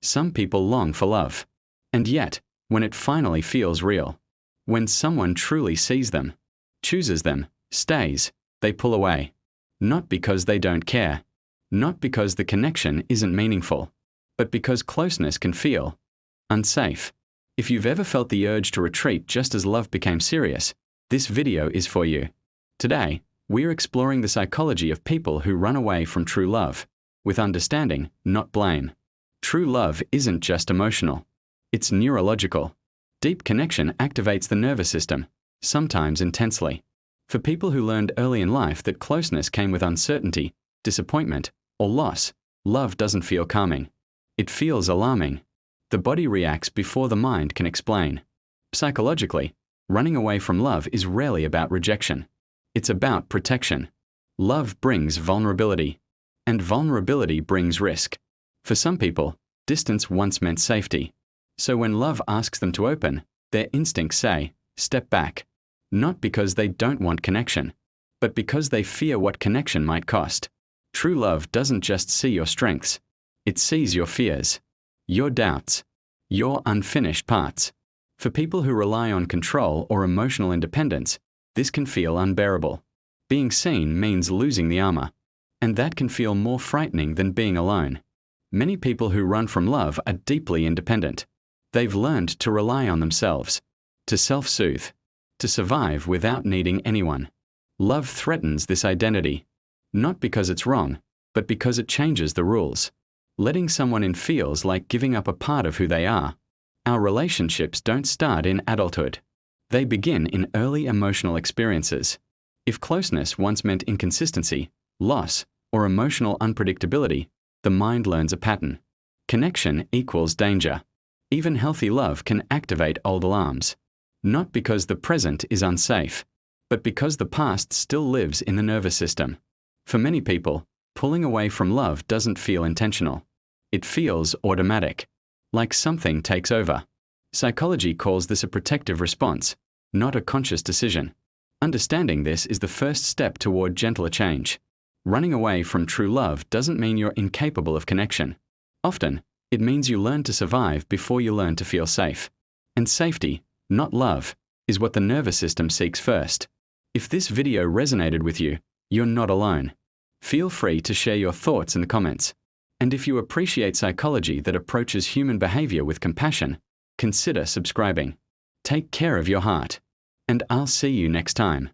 Some people long for love. And yet, when it finally feels real, when someone truly sees them, chooses them, stays, they pull away. Not because they don't care, not because the connection isn't meaningful, but because closeness can feel unsafe. If you've ever felt the urge to retreat just as love became serious, this video is for you. Today, we're exploring the psychology of people who run away from true love, with understanding, not blame. True love isn't just emotional. It's neurological. Deep connection activates the nervous system, sometimes intensely. For people who learned early in life that closeness came with uncertainty, disappointment, or loss, love doesn't feel calming. It feels alarming. The body reacts before the mind can explain. Psychologically, running away from love is rarely about rejection. It's about protection. Love brings vulnerability, and vulnerability brings risk. For some people, distance once meant safety. So when love asks them to open, their instincts say, step back. Not because they don't want connection, but because they fear what connection might cost. True love doesn't just see your strengths. It sees your fears, your doubts, your unfinished parts. For people who rely on control or emotional independence, this can feel unbearable. Being seen means losing the armor, and that can feel more frightening than being alone. Many people who run from love are deeply independent. They've learned to rely on themselves, to self-soothe, to survive without needing anyone. Love threatens this identity, not because it's wrong, but because it changes the rules. Letting someone in feels like giving up a part of who they are. Our relationships don't start in adulthood. They begin in early emotional experiences. If closeness once meant inconsistency, loss, or emotional unpredictability, the mind learns a pattern. Connection equals danger. Even healthy love can activate old alarms. Not because the present is unsafe, but because the past still lives in the nervous system. For many people, pulling away from love doesn't feel intentional. It feels automatic, like something takes over. Psychology calls this a protective response, not a conscious decision. Understanding this is the first step toward gentler change. Running away from true love doesn't mean you're incapable of connection. Often, it means you learn to survive before you learn to feel safe. And safety, not love, is what the nervous system seeks first. If this video resonated with you, you're not alone. Feel free to share your thoughts in the comments. And if you appreciate psychology that approaches human behavior with compassion, consider subscribing. Take care of your heart. And I'll see you next time.